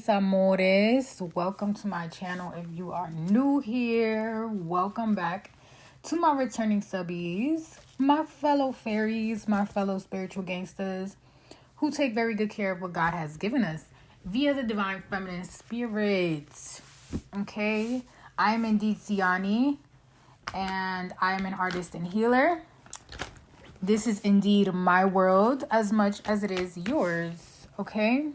mis amores. Welcome to my channel. If you are new here, welcome back to my returning subbies, my fellow fairies, my fellow spiritual gangsters who take very good care of what God has given us via the divine feminine spirit. Okay, I am indeed Siani, and I am an artist and healer. This is indeed my world as much as it is yours, okay?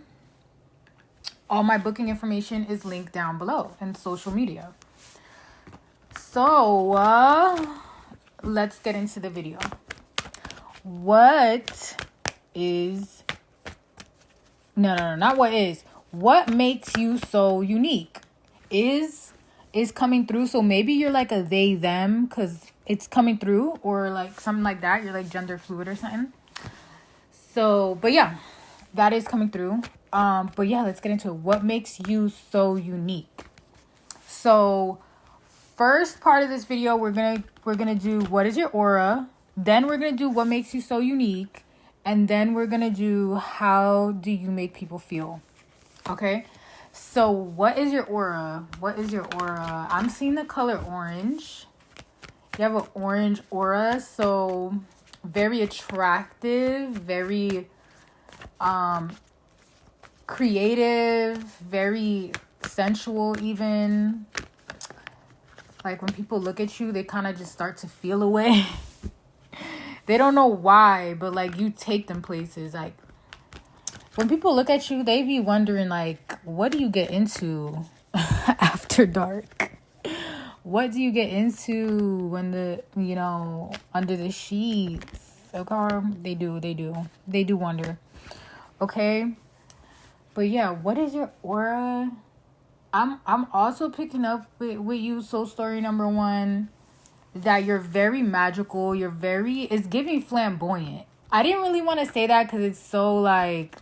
All my booking information is linked down below in social media. So, let's get into the video. What makes you so unique is coming through. So maybe you're like a they, them, because it's coming through, or like something like that. You're like gender fluid or something. So, but yeah, that is coming through. But yeah, let's get into it. What makes you so unique? So first part of this video, we're gonna do what is your aura. Then we're gonna do what makes you so unique. And then we're gonna do how do you make people feel. Okay? So what is your aura? What is your aura? I'm seeing the color orange. You have an orange aura, so very attractive, very creative, very sensual even. Like when people look at you, they kind of just start to feel away. They don't know why, but like you take them places. Like when people look at you, they be wondering like, what do you get into after dark? What do you get into when under the sheets? Okay, they do wonder. Okay, but yeah, what is your aura? I'm also picking up with you, soul story number 1, that you're very magical. It's giving flamboyant. I didn't really want to say that because it's so like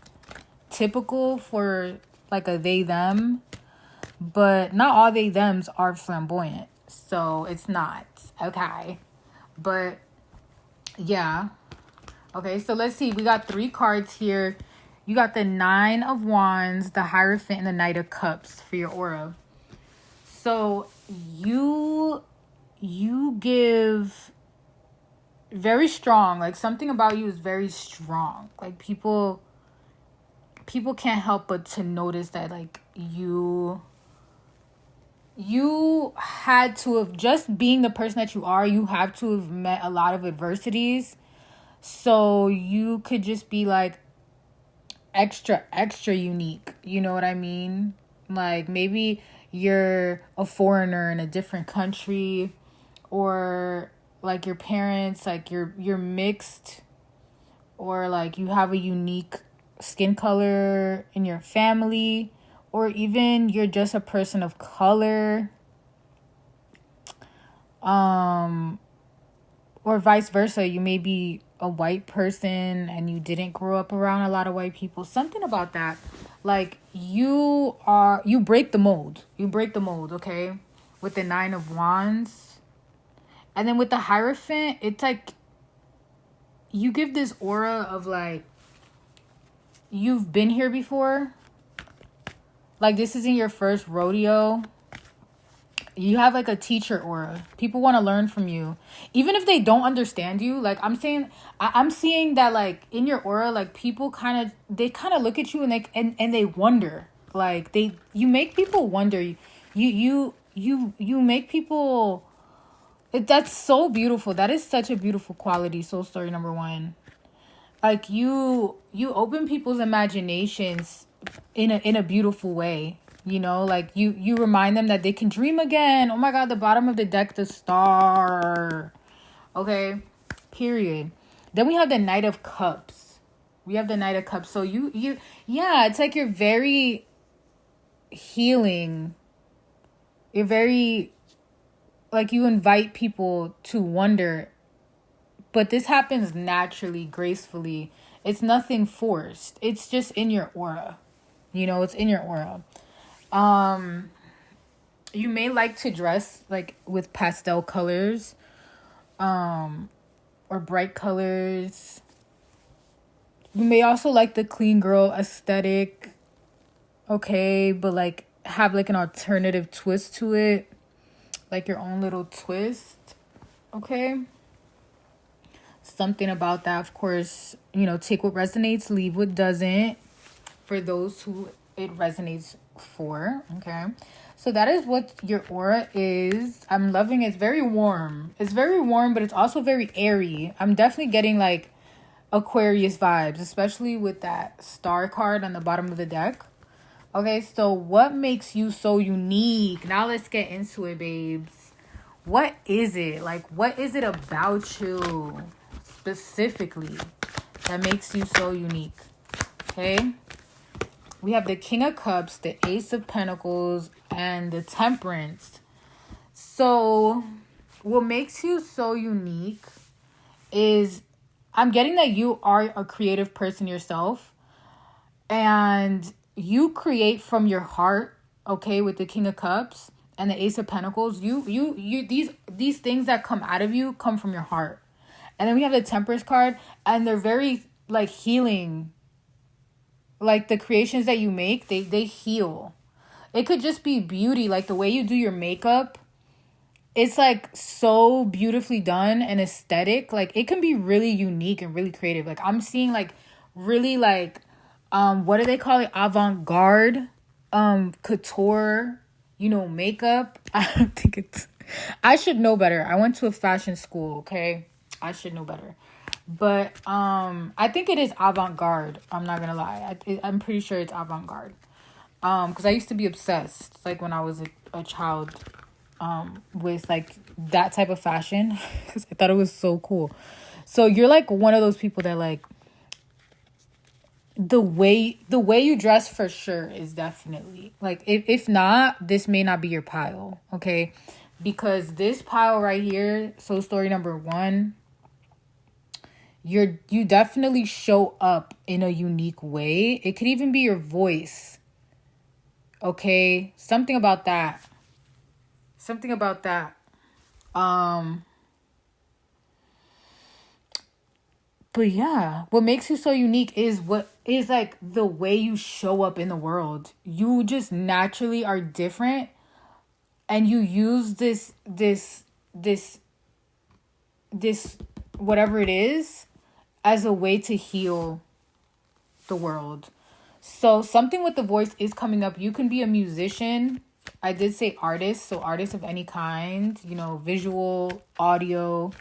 typical for like a they them, but not all they thems are flamboyant, so it's not okay. But yeah, okay, so let's see. We got 3 cards here. You got the 9 of Wands, the Hierophant, and the Knight of Cups for your aura. So you give very strong, like something about you is very strong. Like people can't help but to notice that like you had to have, just being the person that you are, you have to have met a lot of adversities. So you could just be like extra unique. You know what I mean? Like maybe you're a foreigner in a different country, or like your parents, like you're mixed, or like you have a unique skin color in your family, or even you're just a person of color, or vice versa. You may be a white person and you didn't grow up around a lot of white people. Something about that. Like you break the mold. Okay? With the 9 of Wands. And then with the Hierophant, it's like you give this aura of like you've been here before. Like this isn't your first rodeo. You have like a teacher aura. People want to learn from you, even if they don't understand you. Like I'm seeing that like in your aura, like people kind of look at you and they wonder. Like you make people wonder. You make people. That's so beautiful. That is such a beautiful quality. Soul story number 1. Like you open people's imaginations in a beautiful way. You know, like you remind them that they can dream again. Oh my God, the bottom of the deck, the star. Okay, period. Then we have the Knight of Cups. So yeah, it's like you're very healing. You're very, like you invite people to wonder. But this happens naturally, gracefully. It's nothing forced. It's just in your aura. You know, it's in your aura. You may like to dress like with pastel colors, or bright colors. You may also like the clean girl aesthetic. okay, but like have like an alternative twist to it, like your own little twist, okay? Something about that, of course, take what resonates, leave what doesn't, for those who it resonates for, okay? So that is what your aura is. I'm loving it. It's very warm. It's very warm, but it's also very airy. I'm definitely getting like Aquarius vibes, especially with that star card on the bottom of the deck. Okay, so what makes you so unique? Now let's get into it, babes. What is it? Like, what is it about you specifically that makes you so unique? Okay. We have the King of Cups, the Ace of Pentacles, and the Temperance. So what makes you so unique is I'm getting that you are a creative person yourself. And you create from your heart, okay, with the King of Cups and the Ace of Pentacles. These things that come out of you come from your heart. And then we have the Temperance card, and they're very like healing. Like the creations that you make, they heal. It could just be beauty, like the way you do your makeup. It's like so beautifully done and aesthetic. Like it can be really unique and really creative. Like I'm seeing like really like what do they call it? Avant-garde, couture, makeup. I don't think it's, I should know better. I went to a fashion school, okay? I should know better. But I think it is avant-garde. I'm not gonna lie. I'm pretty sure it's avant-garde. Because I used to be obsessed, like when I was a child, with like that type of fashion. Because I thought it was so cool. So you're like one of those people that like, the way you dress for sure is definitely like, if not, this may not be your pile, okay? Because this pile right here, so story number 1, you definitely show up in a unique way. It could even be your voice, okay? Something about that. But yeah, what makes you so unique is like the way you show up in the world. You just naturally are different, and you use this whatever it is as a way to heal the world. So something with the voice is coming up. You can be a musician. I did say artist, so artist of any kind, visual, audio,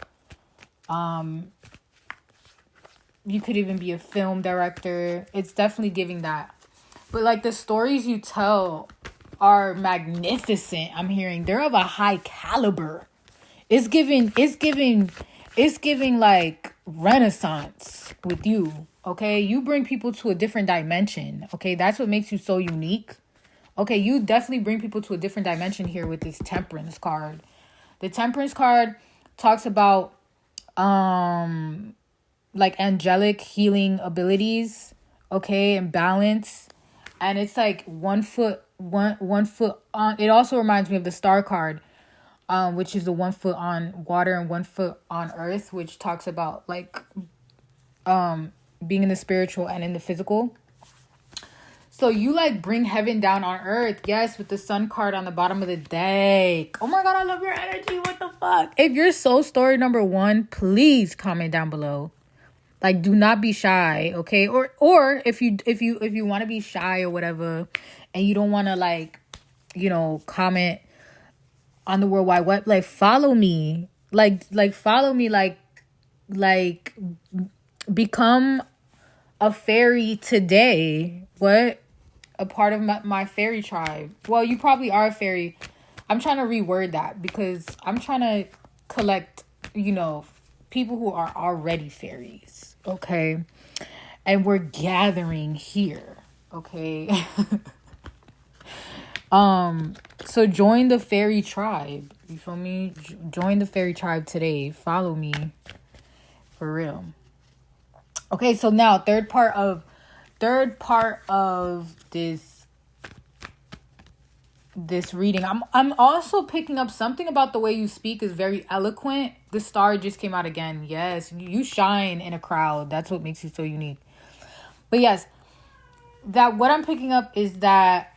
you could even be a film director. It's definitely giving that. But like the stories you tell are magnificent. I'm hearing they're of a high caliber. It's giving like Renaissance with you. Okay, you bring people to a different dimension. Okay, that's what makes you so unique. Okay, you definitely bring people to a different dimension here with this Temperance card. The Temperance card talks about like angelic healing abilities, okay, and balance. And it's like one foot on. It also reminds me of the Star card, which is the 1 foot on water and 1 foot on earth, which talks about like being in the spiritual and in the physical. So you like bring heaven down on earth. Yes, with the Sun card on the bottom of the deck. Oh my God, I love your energy. What the fuck? If you're soul story number 1, please comment down below. Like, do not be shy, okay? Or if you want to be shy or whatever, and you don't want to like, comment on the World Wide Web, like follow me, follow me, like become a fairy today. What? A part of my fairy tribe. Well, you probably are a fairy. I'm trying to reword that because I'm trying to collect, people who are already fairies, okay? And we're gathering here, okay? So join the fairy tribe. You feel me? Join the fairy tribe today. Follow me. For real. Okay, so now third part of this reading. I'm also picking up something about the way you speak is very eloquent. The star just came out again. Yes, you shine in a crowd. That's what makes you so unique. But yes, that what I'm picking up is that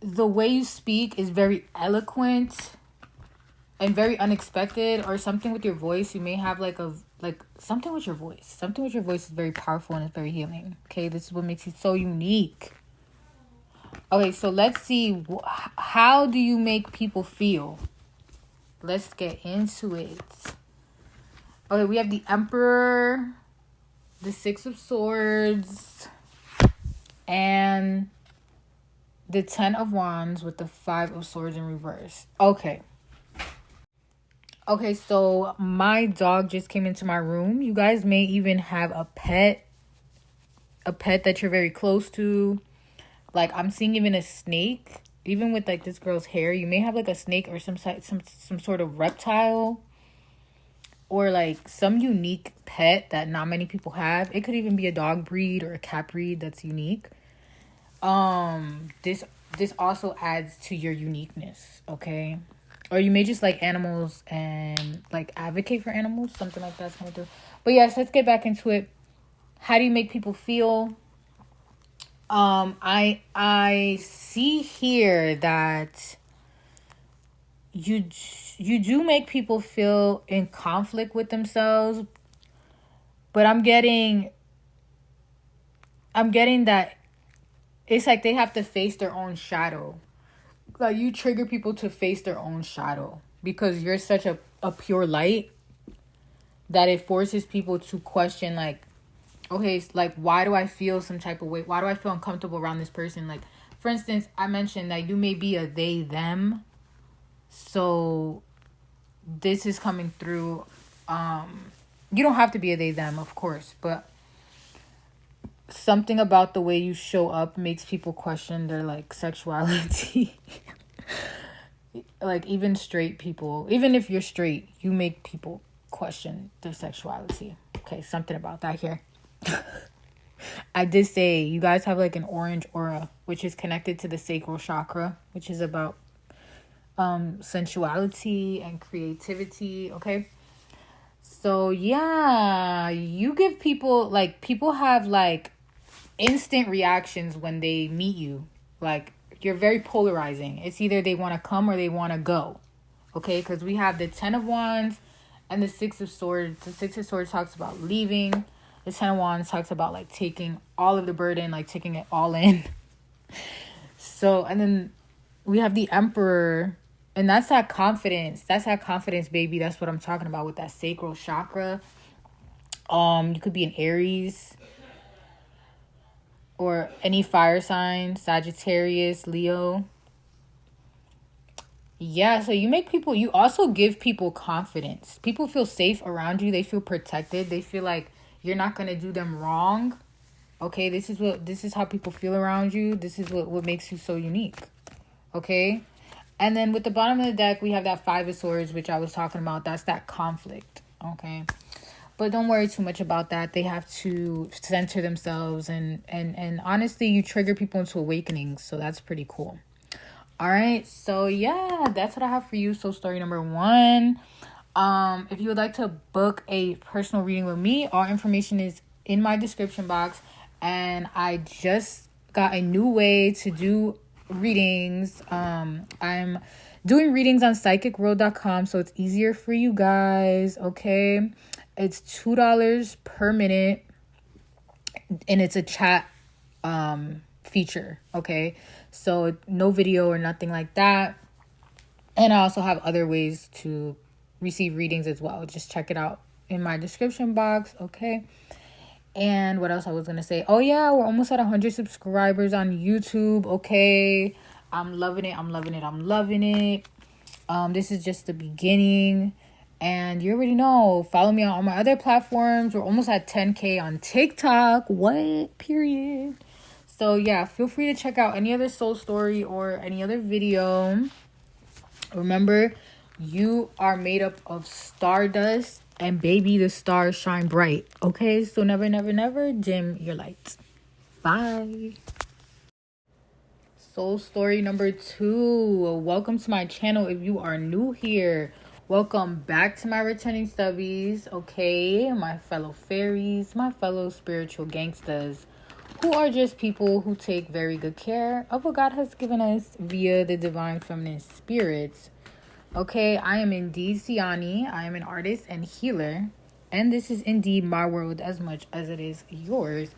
the way you speak is very eloquent and very unexpected, or something with your voice. You may have like something with your voice. Something with your voice is very powerful and it's very healing. Okay, this is what makes you so unique. Okay, so let's see. How do you make people feel? Let's get into it. Okay, we have the Emperor, the Six of Swords, and the Ten of Wands with the Five of Swords in reverse. Okay, so my dog just came into my room. You guys may even have a pet that you're very close to. Like, I'm seeing even a snake. Even with like this girl's hair, you may have like a snake or some sort of reptile, or like some unique pet that not many people have. It could even be a dog breed or a cat breed that's unique. This also adds to your uniqueness, okay? Or you may just like animals and like advocate for animals, something like that's coming through. But yes, let's get back into it. How do you make people feel? I see here that you do make people feel in conflict with themselves, but I'm getting that it's like they have to face their own shadow. Like, you trigger people to face their own shadow because you're such a pure light that it forces people to question, like, okay, like, why do I feel some type of way? Why do I feel uncomfortable around this person? Like, for instance, I mentioned that you may be a they, them. So this is coming through. You don't have to be a they, them, of course. But something about the way you show up makes people question their, like, sexuality. Like, even straight people. Even if you're straight, you make people question their sexuality. Okay, something about that here. I did say you guys have like an orange aura, which is connected to the sacral chakra, which is about sensuality and creativity. Okay, so yeah, you give people, like, people have like instant reactions when they meet you. Like, you're very polarizing. It's either they want to come or they want to go. Okay, because we have the Ten of Wands and the Six of Swords. The Six of Swords talks about leaving. The Ten of Wands talks about like taking all of the burden, like taking it all in. So, and then we have the Emperor, and that's that confidence. That's that confidence, baby. That's what I'm talking about with that sacral chakra. You could be an Aries or any fire sign, Sagittarius, Leo. Yeah, so you also give people confidence. People feel safe around you. They feel protected. They feel like you're not going to do them wrong. Okay, this is how people feel around you. This is what makes you so unique. Okay? And then with the bottom of the deck, we have that Five of Swords, which I was talking about. That's that conflict. Okay? But don't worry too much about that. They have to center themselves, and honestly, you trigger people into awakenings, so that's pretty cool. All right, so yeah, that's what I have for you. So story number 1. If you would like to book a personal reading with me, all information is in my description box. And I just got a new way to do readings. I'm doing readings on psychicworld.com, so it's easier for you guys. Okay, it's $2 per minute, and it's a chat feature. Okay, so no video or nothing like that. And I also have other ways to receive readings as well. Just check it out in my description box. Okay. And what else I was going to say? Oh yeah, we're almost at 100 subscribers on YouTube. Okay. I'm loving it. I'm loving it. I'm loving it. This is just the beginning. And you already know, follow me on all my other platforms. We're almost at 10K on TikTok. What? Period. So yeah, feel free to check out any other soul story or any other video. Remember, you are made up of stardust, and baby, the stars shine bright. Okay, so never, never, never dim your lights. Bye. Soul story number 2. Welcome to my channel. If you are new here, welcome back to my returning stubbies. Okay, my fellow fairies, my fellow spiritual gangsters who are just people who take very good care of what God has given us via the divine feminine spirits. Okay, I am indeed Siani. I am an artist and healer. And this is indeed my world as much as it is yours.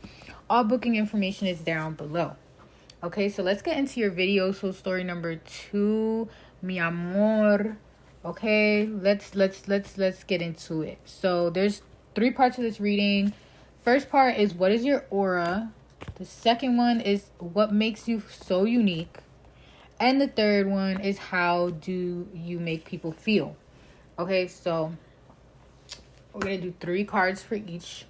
All booking information is down below. Okay, so let's get into your video. So story number 2, mi amor. Okay, let's get into it. So there's 3 parts of this reading. First part is, what is your aura? The second one is, what makes you so unique? And the third one is, how do you make people feel? Okay, so we're going to do 3 cards for each.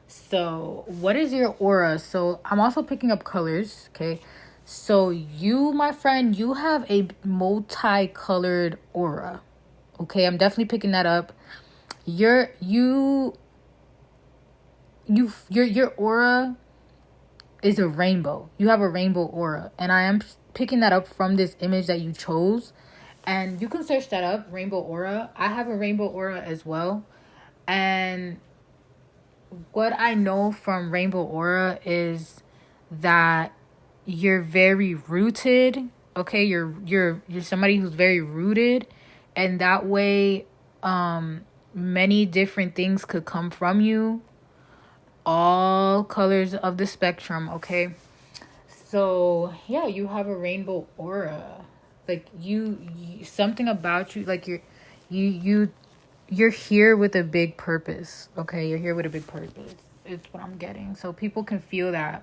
So what is your aura? So I'm also picking up colors, okay? So you, my friend, you have a multicolored aura. Okay, I'm definitely picking that up. Your aura is a rainbow. You have a rainbow aura, and I am picking that up from this image that you chose. And you can search that up, rainbow aura. I have a rainbow aura as well. And what I know from rainbow aura is that you're very rooted. Okay, you're somebody who's very rooted, and that way many different things could come from you. All colors of the spectrum, okay? So yeah, you have a rainbow aura. Like you something about you, like you're here with a big purpose. Okay, you're here with a big purpose. It's what I'm getting. So people can feel that.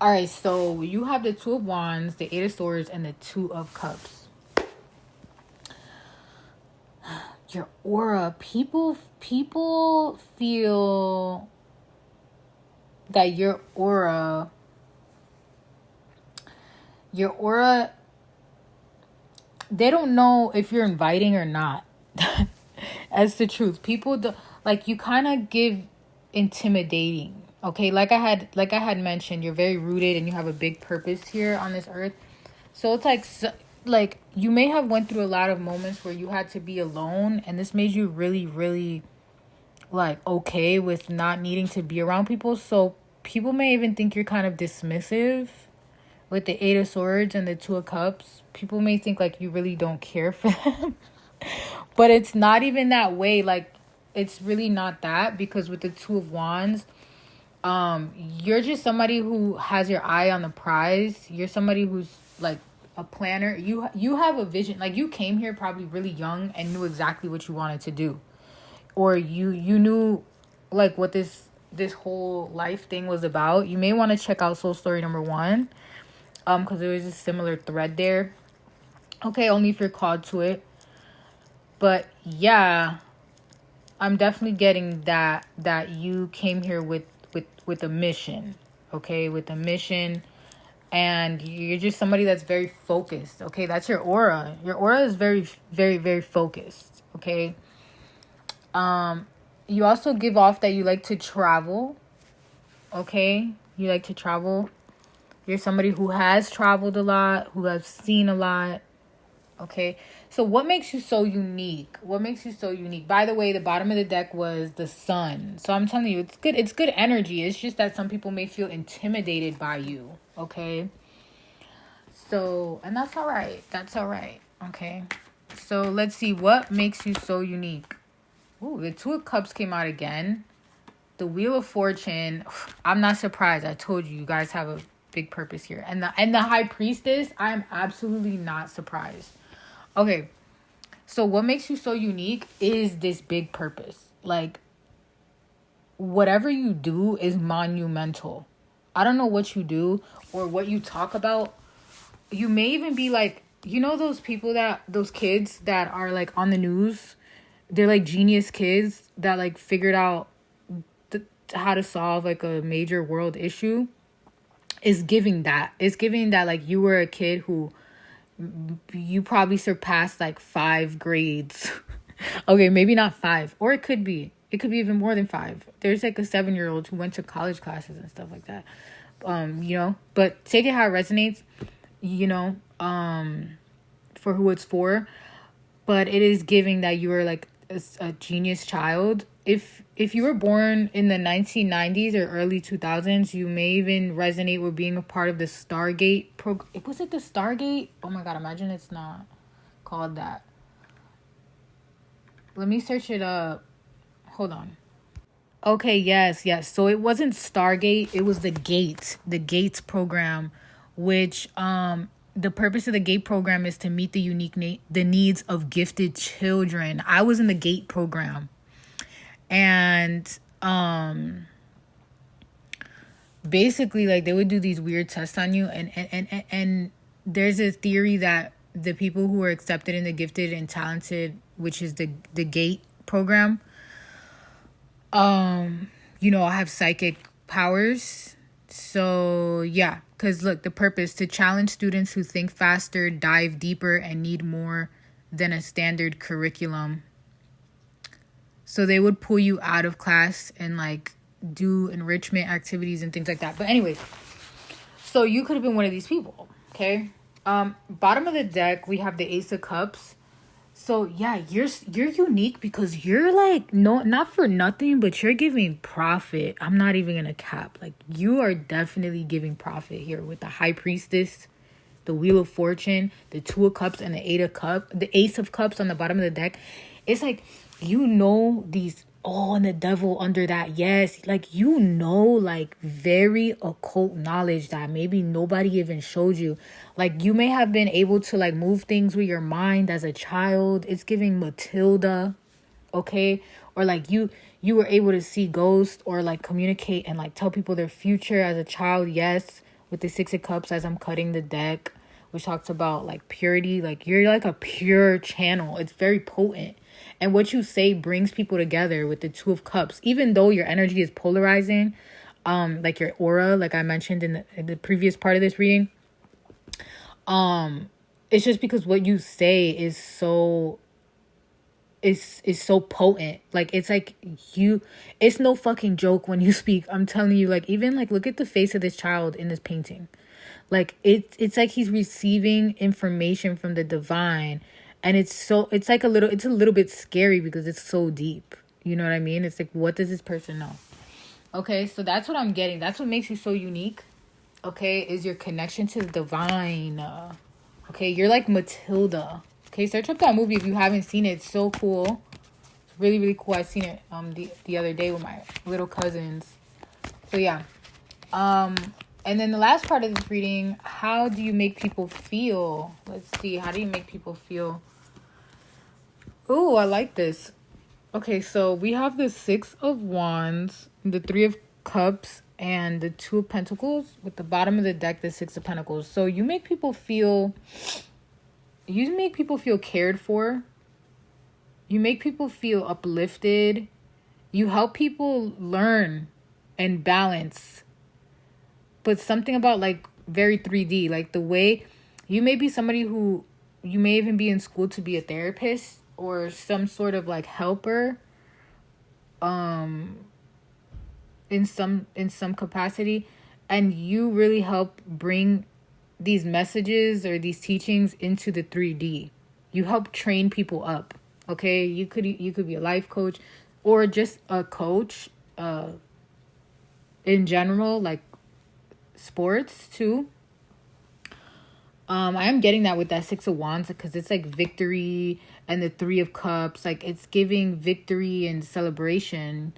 All right, so you have the 2 of Wands, the 8 of Swords, and the 2 of Cups. Your aura, people feel that your aura, they don't know if you're inviting or not. That's the truth. People do, like, you kind of give intimidating. Okay, like I had mentioned, you're very rooted and you have a big purpose here on this earth. So it's like you may have went through a lot of moments where you had to be alone, and this made you really, really like okay with not needing to be around people. So people may even think you're kind of dismissive with the 8 of Swords and the 2 of Cups. People may think like you really don't care for them. But it's not even that way. Like, it's really not that, because with the 2 of Wands, you're just somebody who has your eye on the prize. You're somebody who's like a planner. You have a vision. Like, you came here probably really young and knew exactly what you wanted to do, or you knew like what this whole life thing was about. You may want to check out soul story number 1, because there was a similar thread there. Okay, only if you're called to it. But yeah, I'm definitely getting that you came here with a mission. Okay, with a mission. And you're just somebody that's very focused. Okay, that's your aura. Your aura is very, very, very focused. Okay. You also give off that you like to travel. Okay, you like to travel. You're somebody who has traveled a lot, who has seen a lot. Okay, so what makes you so unique? What makes you so unique? By the way, the bottom of the deck was the Sun. So I'm telling you, it's good. It's good energy. It's just that some people may feel intimidated by you. Okay. So, and that's all right. That's all right. Okay. So let's see. What makes you so unique? Ooh, the 2 of Cups came out again. The Wheel of Fortune. I'm not surprised. I told you, you guys have a big purpose here. And the High Priestess, I'm absolutely not surprised. Okay, so what makes you so unique is this big purpose. Like, whatever you do is monumental. I don't know what you do or what you talk about. You may even be like, you know, those kids that are like on the news. They're like genius kids that like figured out how to solve like a major world issue. It's giving that. It's giving that like you were a kid who you probably surpassed like 5 grades. Okay, maybe not 5, or it could be even more than 5. There's like a 7-year-old who went to college classes and stuff like that. You know, but take it how it resonates, you know, for who it's for. But it is giving that you are like a genius child. If you were born in the 1990s or early 2000s, you may even resonate with being a part of the Stargate program. Was it the Stargate? Oh my god, imagine it's not called that. Let me search it up. Hold on. Okay, yes. So it wasn't Stargate, it was the Gates program, which the purpose of the GATE program is to meet the unique the needs of gifted children. I was in the GATE program. And basically, like, they would do these weird tests on you, and there's a theory that the people who are accepted in the gifted and talented, which is the GATE program, have psychic powers. So yeah, because look, the purpose: to challenge students who think faster, dive deeper, and need more than a standard curriculum. So they would pull you out of class and like do enrichment activities and things like that. But anyways, so you could have been one of these people. Okay. Bottom of the deck, we have the Ace of Cups. So yeah, you're unique because you're like, not for nothing, but you're giving profit. I'm not even gonna cap. Like, you are definitely giving profit here with the High Priestess, the Wheel of Fortune, the Two of Cups, and the Ace of Cups on the bottom of the deck. It's like, these, and the Devil under that. Yes, like, like very occult knowledge that maybe nobody even showed you. Like, you may have been able to like move things with your mind as a child. It's giving Matilda, okay? Or like you were able to see ghosts or like communicate and like tell people their future as a child. Yes, with the Six of Cups as I'm cutting the deck, which talks about like purity. Like, you're like a pure channel. It's very potent. And what you say brings people together with the Two of Cups. Even though your energy is polarizing, like your aura, like I mentioned in the previous part of this reading, it's just because what you say is so potent. Like, it's like it's no fucking joke when you speak. I'm telling you, like, even like, look at the face of this child in this painting. Like, it's like he's receiving information from the divine. And it's a little bit scary because it's so deep. You know what I mean? It's like, what does this person know? Okay, so that's what I'm getting. That's what makes you so unique. Okay, is your connection to the divine. Okay, you're like Matilda. Okay, search up that movie if you haven't seen it. It's so cool. It's really, really cool. I seen it the other day with my little cousins. So yeah. And then the last part of this reading, how do you make people feel? Let's see. How do you make people feel? Ooh, I like this. Okay, so we have the Six of Wands, the Three of Cups, and the Two of Pentacles. With the bottom of the deck, the Six of Pentacles. So you make people feel cared for. You make people feel uplifted. You help people learn and balance. But something about like very 3D, like the way you may be somebody who you may even be in school to be a therapist or some sort of like helper in some capacity, and you really help bring these messages or these teachings into the 3D. You help train people up. Okay, you could be a life coach or just a coach in general, like sports too. I am getting that with that Six of Wands because it's like victory, and the Three of Cups, like it's giving victory and celebration.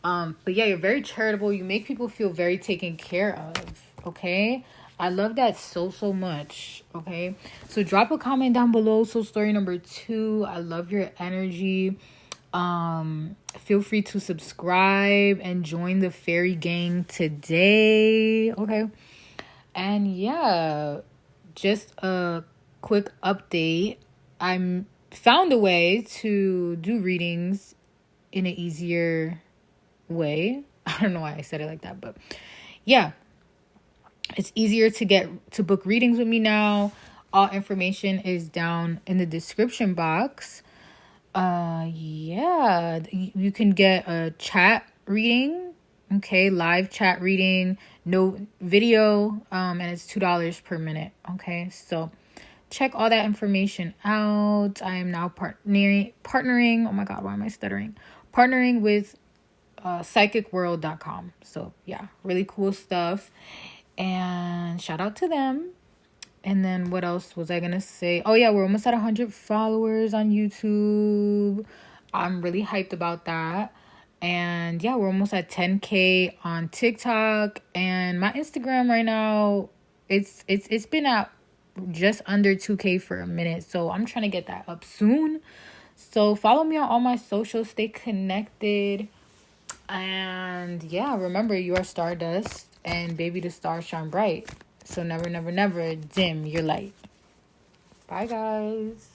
But yeah, you're very charitable. You make people feel very taken care of. Okay, I love that so much. Okay, so drop a comment down below. So story number 2, I love your energy. Feel free to subscribe and join the fairy gang today. Okay, and yeah, just a quick update. I found a way to do readings in an easier way. I don't know why I said it like that, but yeah, it's easier to book readings with me now. All information is down in the description box. Yeah, you can get a chat reading. Okay, live chat reading, no video, and it's $2 per minute. Okay, so check all that information out. I am now partnering. Oh my God, why am I stuttering? Partnering with psychicworld.com. So yeah, really cool stuff. And shout out to them. And then what else was I gonna say? Oh yeah, we're almost at 100 followers on YouTube. I'm really hyped about that. And yeah, we're almost at 10K on TikTok, and my Instagram right now, it's been at just under 2K for a minute. So I'm trying to get that up soon. So follow me on all my socials, stay connected. And yeah, remember, you are stardust, and baby, the stars shine bright. So never, never, never dim your light. Bye, guys.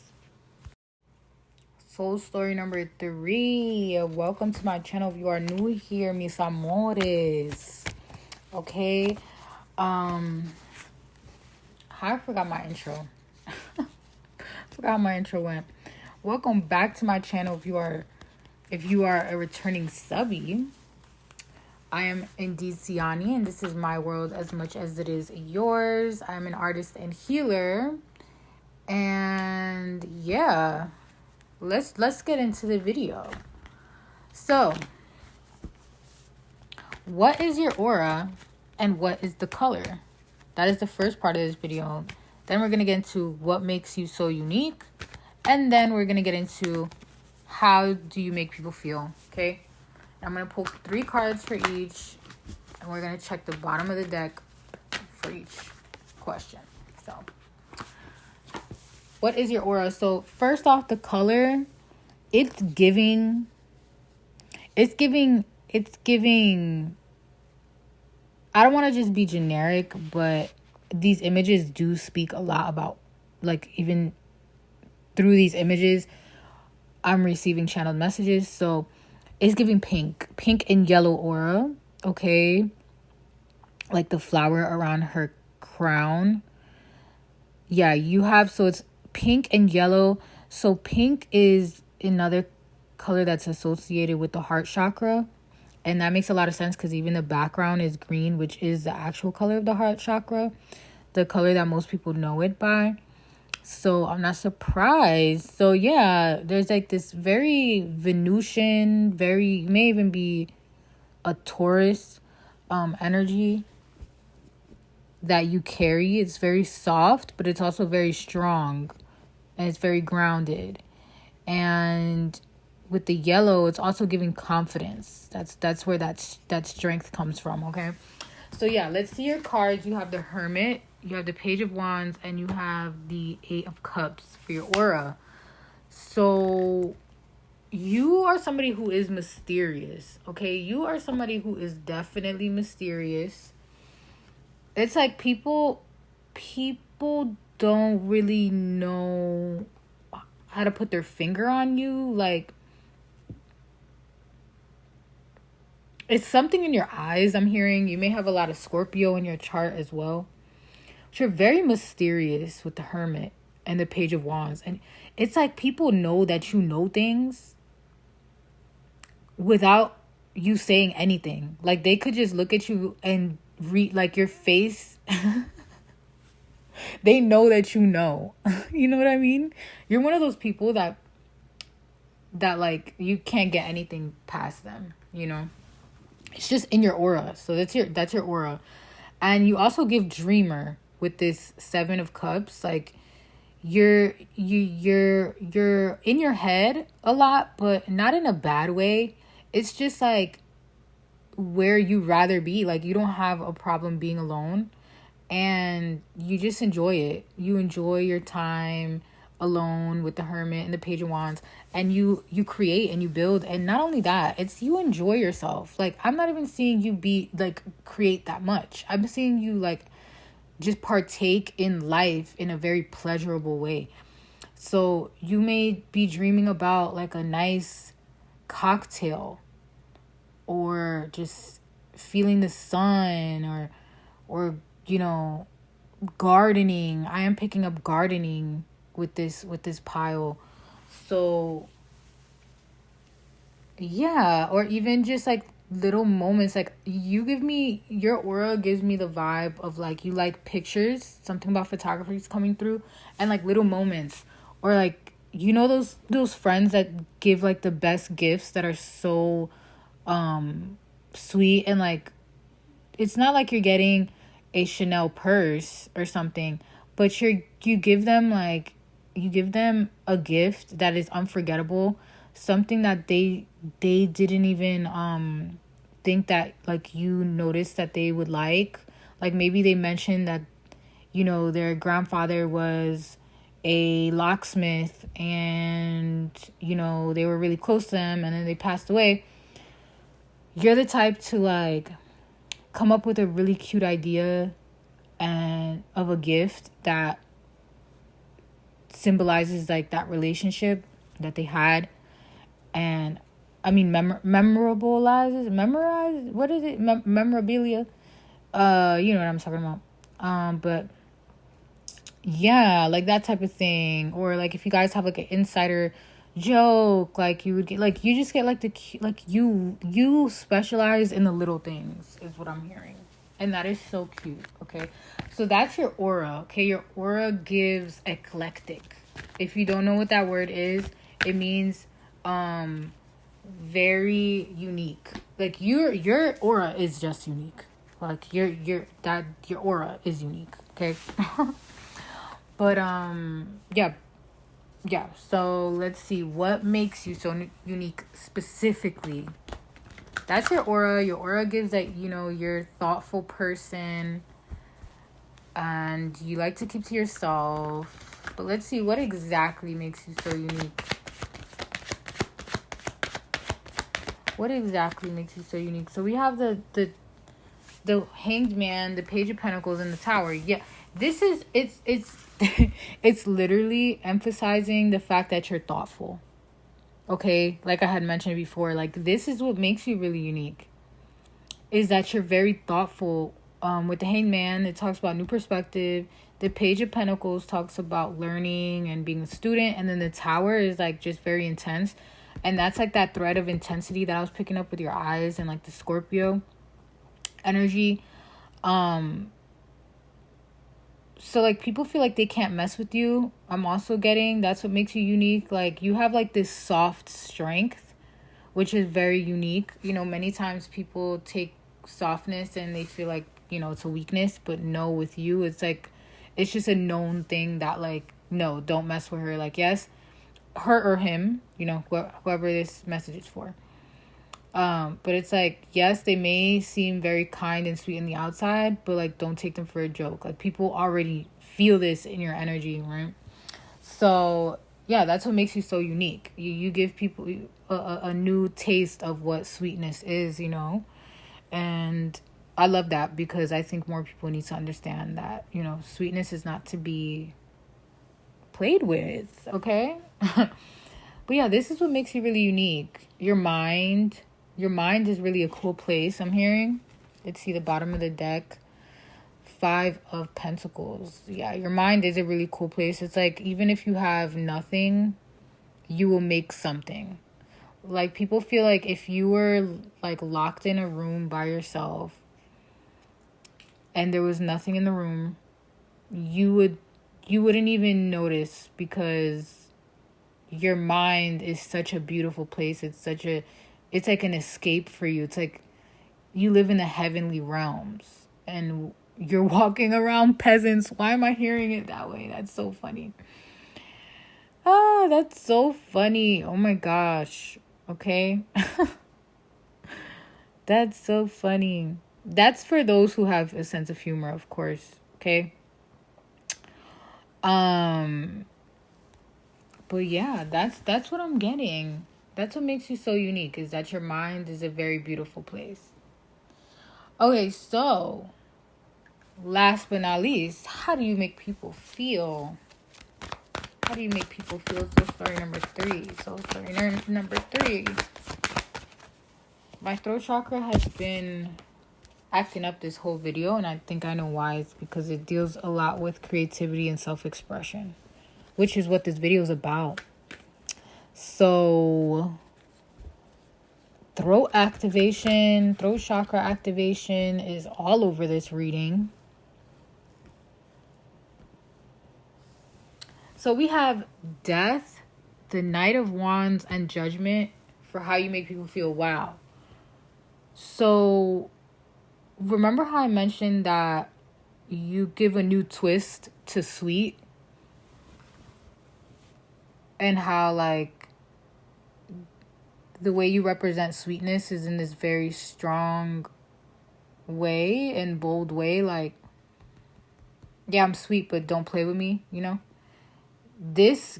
Soul story number 3. Welcome to my channel. If you are new here, mis amores. Okay. I forgot my intro. Forgot how my intro went. Welcome back to my channel. If you are a returning subby. I am indeed Siani, and this is my world as much as it is yours. I'm an artist and healer. And yeah, let's get into the video. So, what is your aura and what is the color? That is the first part of this video. Then we're going to get into what makes you so unique. And then we're going to get into how do you make people feel, okay? I'm going to pull 3 cards for each, and we're going to check the bottom of the deck for each question. So, what is your aura? So, first off, the color, it's giving, I don't want to just be generic, but these images do speak a lot about, like, even through these images, I'm receiving channeled messages. So, it's giving pink and yellow aura, okay? Like the flower around her crown. Yeah, you have, so it's pink and yellow. So pink is another color that's associated with the heart chakra. And that makes a lot of sense because even the background is green, which is the actual color of the heart chakra. The color that most people know it by. So I'm not surprised. So yeah, there's like this very Venusian, may even be a Taurus energy that you carry. It's very soft, but it's also very strong, and it's very grounded. And with the yellow, it's also giving confidence. That's where that strength comes from, okay? So yeah, let's see your cards. You have the Hermit, you have the Page of Wands, and you have the 8 of Cups for your aura. So you are somebody who is mysterious, okay? You are somebody who is definitely mysterious. It's like people don't really know how to put their finger on you. Like, it's something in your eyes, I'm hearing. You may have a lot of Scorpio in your chart as well. But you're very mysterious with the Hermit and the Page of Wands. And it's like people know that you know things without you saying anything. Like, they could just look at you and read, like, your face. They know that you know. You know what I mean? You're one of those people that like, you can't get anything past them, you know? It's just in your aura. So that's your aura. And you also give dreamer with this 7 of Cups. Like, you're in your head a lot, but not in a bad way. It's just like where you rather be. Like, you don't have a problem being alone, and you just enjoy it. You enjoy your time alone with the Hermit and the Page of Wands, and you create and you build. And not only that, it's you enjoy yourself. Like, I'm not even seeing you be like create that much. I'm seeing you like just partake in life in a very pleasurable way. So you may be dreaming about like a nice cocktail, or just feeling the sun, or you know, gardening. I am picking up gardening with this pile. So yeah, or even just like little moments. Like, your aura gives me the vibe of like you like pictures, something about photography is coming through, and like little moments, or like, you know, those friends that give like the best gifts that are so sweet, and like, it's not like you're getting a Chanel purse or something, but you give them like, you give them a gift that is unforgettable, something that they didn't even think that like you noticed that they would like maybe they mentioned that, you know, their grandfather was a locksmith, and you know, they were really close to them, and then they passed away. You're the type to like come up with a really cute idea and of a gift that symbolizes like that relationship that they had. And I mean, memorize, what is it, memorabilia, you know what I'm talking about. But yeah, like that type of thing. Or like if you guys have like an insider joke, like you would get, like, you just get like like you specialize in the little things is what I'm hearing, and that is so cute. Okay, so that's your aura. Okay, your aura gives eclectic. If you don't know what that word is, it means very unique. Like your aura is just unique. Like your aura is unique. Okay. But yeah, so let's see what makes you so unique specifically. That's your aura. Your aura gives that, you know, you're a thoughtful person and you like to keep to yourself. But let's see what exactly makes you so unique. What exactly makes you so unique? So we have the Hanged Man, the Page of Pentacles, and the Tower. Yeah, this is, it's it's literally emphasizing the fact that you're thoughtful. Okay, like I had mentioned before, like this is what makes you really unique, is that you're very thoughtful. With the Hanged Man, it talks about new perspective. The Page of Pentacles talks about learning and being a student, and then the Tower is like just very intense, and that's like that thread of intensity that I was picking up with your eyes and like the Scorpio energy. So like people feel like they can't mess with you. I'm also getting that's what makes you unique. Like you have like this soft strength, which is very unique. You know, many times people take softness and they feel like, you know, it's a weakness, but no, with you it's like, it's just a known thing that like, no, don't mess with her. Like, yes, her or him, you know, whoever this message is for. But it's like, yes, they may seem very kind and sweet on the outside, but like, don't take them for a joke. Like, people already feel this in your energy, right? So yeah, that's what makes you so unique. You give people a new taste of what sweetness is, you know? And I love that, because I think more people need to understand that, you know, sweetness is not to be played with, okay? But yeah, this is what makes you really unique. Your mind is really a cool place, I'm hearing. Let's see the bottom of the deck. 5 of Pentacles. Yeah, your mind is a really cool place. It's like, even if you have nothing, you will make something. Like, people feel like if you were like locked in a room by yourself and there was nothing in the room, you wouldn't even notice, because your mind is such a beautiful place. It's like an escape for you. It's like you live in the heavenly realms and you're walking around peasants. Why am I hearing it that way? That's so funny. That's so funny. Oh my gosh. Okay. That's so funny. That's for those who have a sense of humor, of course. Okay. But yeah, that's what I'm getting. That's what makes you so unique, is that your mind is a very beautiful place. Okay, so last but not least, how do you make people feel? How do you make people feel? So story number 3. So story number 3. My throat chakra has been acting up this whole video, and I think I know why. It's because it deals a lot with creativity and self-expression, which is what this video is about. So throat chakra activation is all over this reading. So we have Death, the Knight of Wands, and Judgment for how you make people feel. Wow. So remember how I mentioned that you give a new twist to sweet? And how, like, the way you represent sweetness is in this very strong way and bold way. Like, yeah, I'm sweet, but don't play with me, you know? This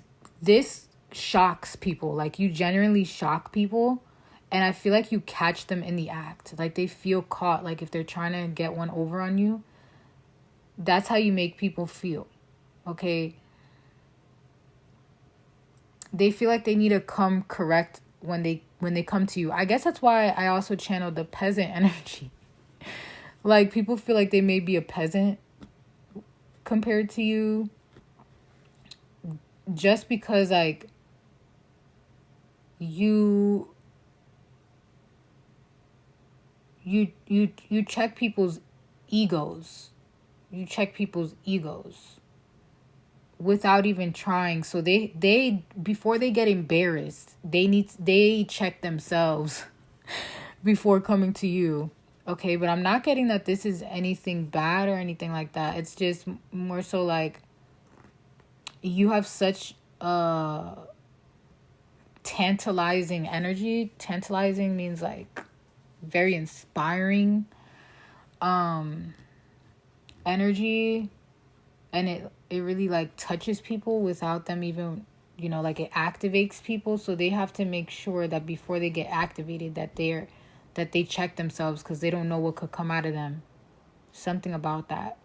shocks people. Like, you genuinely shock people. And I feel like you catch them in the act. Like, they feel caught. Like, if they're trying to get one over on you, that's how you make people feel. Okay? They feel like they need to come correct when they come to you. I guess that's why I also channeled the peasant energy. Like, people feel like they may be a peasant compared to you, just because, like, you check people's egos. You check people's egos without even trying. So they before they get embarrassed, they check themselves before coming to you. Okay, but I'm not getting that this is anything bad or anything like that. It's just more so like you have such tantalizing energy. Tantalizing means like very inspiring energy, and it really like touches people without them even, you know, like it activates people. So they have to make sure that before they get activated that they check themselves, because they don't know what could come out of them. Something about that.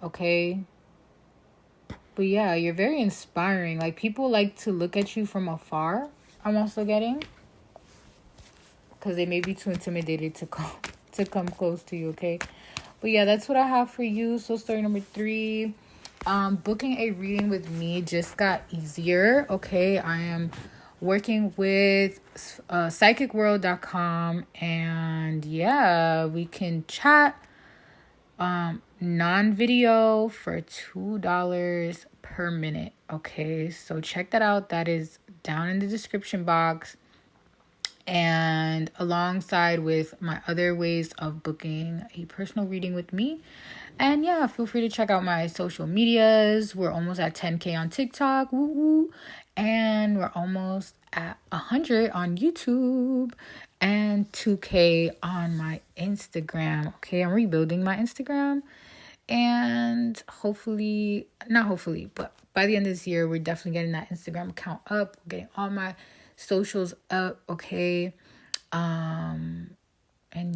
Okay. But yeah, you're very inspiring. Like, people like to look at you from afar, I'm also getting, because they may be too intimidated to come close to you. Okay. But yeah, that's what I have for you. So story number 3, booking a reading with me just got easier. Okay, I am working with psychicworld.com, and yeah, we can chat non-video for $2 per minute. Okay, so check that out. That is down in the description box, and alongside with my other ways of booking a personal reading with me. And yeah, feel free to check out my social medias. We're almost at 10K on TikTok, woo woo, and we're almost at 100 on YouTube and 2K on my Instagram. Okay, I'm rebuilding my Instagram, and not hopefully, but by the end of this year, we're definitely getting that Instagram account up, getting all my socials up. Okay, and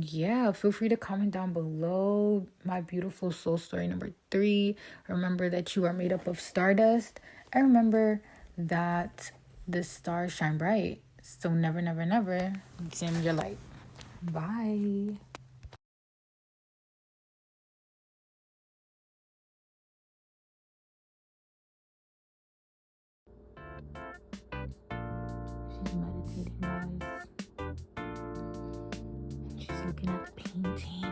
yeah, feel free to comment down below my beautiful soul story number 3. Remember that you are made up of stardust, and remember that the stars shine bright. So never, never, never dim your light. Bye. She's meditating, guys. She's looking at the painting.